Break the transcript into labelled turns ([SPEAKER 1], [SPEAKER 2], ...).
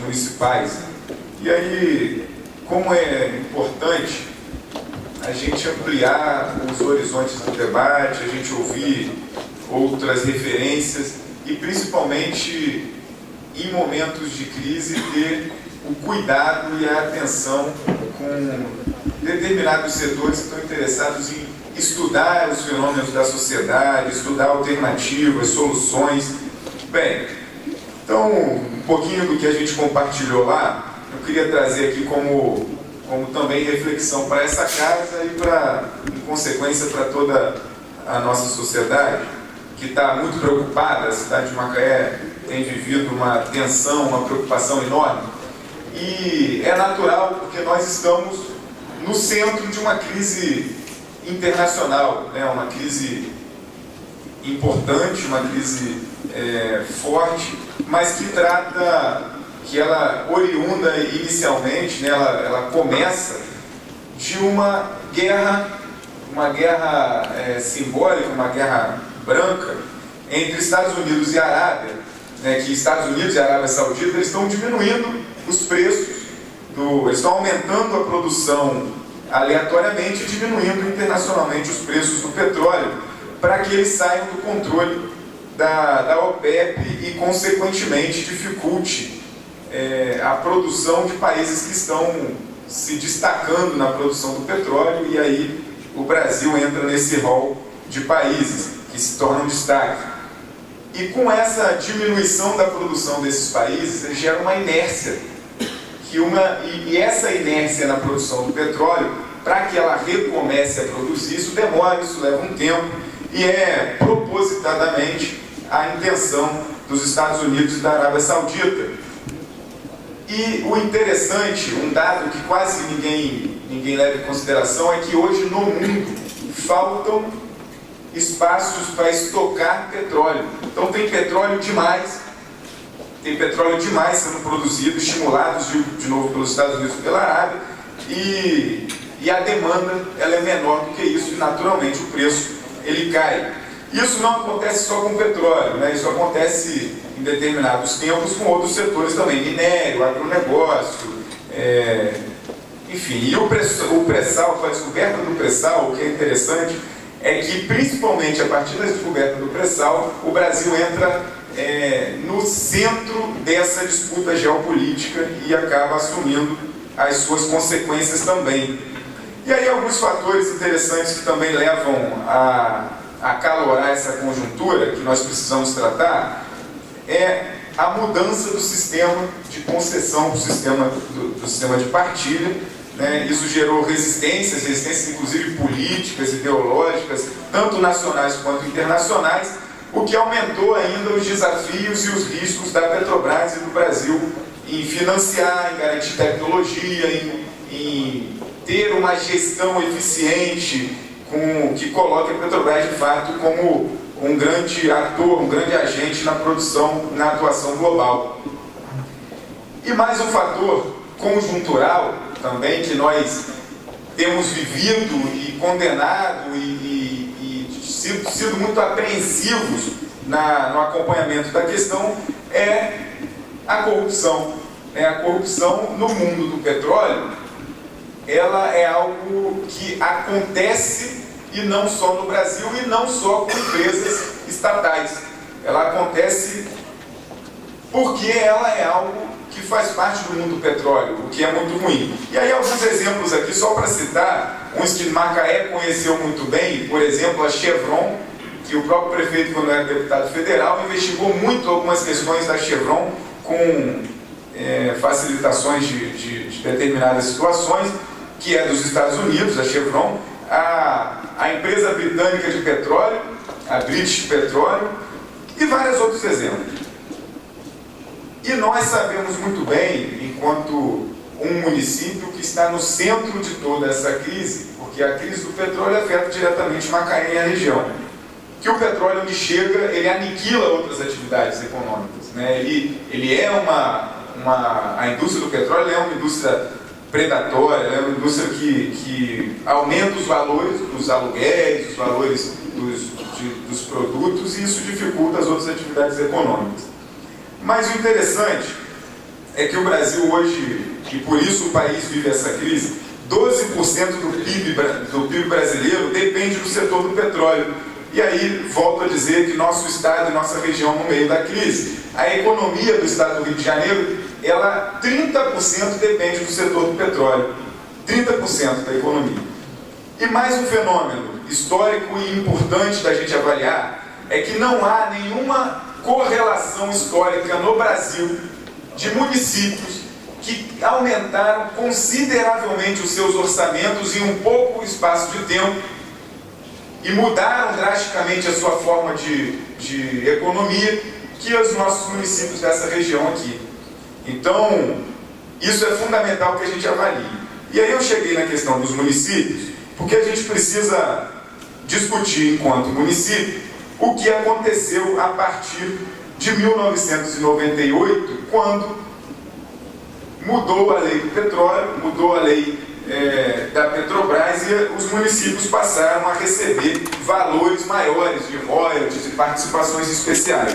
[SPEAKER 1] municipais. E aí, como é importante a gente ampliar os horizontes do debate, a gente ouvir outras referências e, principalmente, em momentos de crise, ter o cuidado e a atenção com determinados setores que estão interessados em estudar os fenômenos da sociedade, estudar alternativas, soluções. Bem, então, um pouquinho do que a gente compartilhou lá, eu queria trazer aqui como também reflexão para essa casa e, em consequência, para toda a nossa sociedade, que está muito preocupada. A cidade de Macaé tem vivido uma tensão, uma preocupação enorme, e é natural porque nós estamos no centro de uma crise internacional, né? Uma crise importante, uma crise forte, mas que ela oriunda inicialmente, né? Ela começa de uma guerra simbólica, uma guerra branca entre Estados Unidos e Arábia, né? Que Estados Unidos e Arábia Saudita eles estão diminuindo os preços, eles estão aumentando a produção aleatoriamente e diminuindo internacionalmente os preços do petróleo para que eles saiam do controle da OPEP e, consequentemente, dificulte a produção de países que estão se destacando na produção do petróleo, e aí o Brasil entra nesse rol de países que se tornam destaque. E com essa diminuição da produção desses países, ele gera uma inércia, e essa inércia na produção do petróleo, para que ela recomece a produzir, isso demora, isso leva um tempo, e é propositadamente a intenção dos Estados Unidos e da Arábia Saudita. E o interessante, um dado que quase ninguém leva em consideração, é que hoje no mundo faltam espaços para estocar petróleo. Então tem petróleo demais sendo produzido, estimulados de novo pelos Estados Unidos e pela Arábia, e a demanda ela é menor do que isso, e naturalmente o preço ele cai. Isso não acontece só com o petróleo, né? Isso acontece em determinados tempos com outros setores também, minério, agronegócio, enfim. E o pré-sal, com a descoberta do pré-sal, o que é interessante é que, principalmente a partir da descoberta do pré-sal, o Brasil entra no centro dessa disputa geopolítica e acaba assumindo as suas consequências também. E aí alguns fatores interessantes que também levam a acalorar essa conjuntura que nós precisamos tratar é a mudança do sistema de concessão, do sistema de partilha, né? Isso gerou resistências inclusive políticas, ideológicas, tanto nacionais quanto internacionais, o que aumentou ainda os desafios e os riscos da Petrobras e do Brasil em financiar, em garantir tecnologia, em ter uma gestão eficiente que coloque a Petrobras de fato como um grande ator, um grande agente na produção, na atuação global. E mais um fator conjuntural também que nós temos vivido e condenado e sido muito apreensivos no acompanhamento da questão é a corrupção. A corrupção no mundo do petróleo, ela é algo que acontece, e não só no Brasil, e não só com empresas estatais. Ela acontece porque ela é algo que faz parte do mundo do petróleo, o que é muito ruim. E aí alguns exemplos aqui, só para citar, uns que Macaé conheceu muito bem, por exemplo, a Chevron, que o próprio prefeito, quando era deputado federal, investigou muito algumas questões da Chevron com facilitações de determinadas situações, que é dos Estados Unidos, a Chevron, a empresa britânica de petróleo, a British Petroleum, e vários outros exemplos. E nós sabemos muito bem, enquanto um município que está no centro de toda essa crise, porque a crise do petróleo afeta diretamente Macaé e a região, que o petróleo, onde chega, ele aniquila outras atividades econômicas, né? Ele é a indústria do petróleo é uma indústria predatória, é uma indústria que aumenta os valores dos aluguéis, os valores dos produtos, e isso dificulta as outras atividades econômicas. Mas o interessante é que o Brasil hoje, e por isso o país vive essa crise, 12% do PIB brasileiro depende do setor do petróleo. E aí, volto a dizer que nosso estado e nossa região no meio da crise. A economia do estado do Rio de Janeiro, ela 30% depende do setor do petróleo. 30% da economia. E mais um fenômeno histórico e importante da gente avaliar é que não há nenhuma correlação histórica no Brasil de municípios que aumentaram consideravelmente os seus orçamentos em um pouco espaço de tempo e mudaram drasticamente a sua forma de economia que os nossos municípios dessa região aqui. Então, isso é fundamental que a gente avalie. E aí eu cheguei na questão dos municípios, porque a gente precisa discutir, enquanto município, o que aconteceu a partir de 1998, quando mudou a lei do petróleo, mudou a lei da Petrobras e os municípios passaram a receber valores maiores de royalties e participações especiais.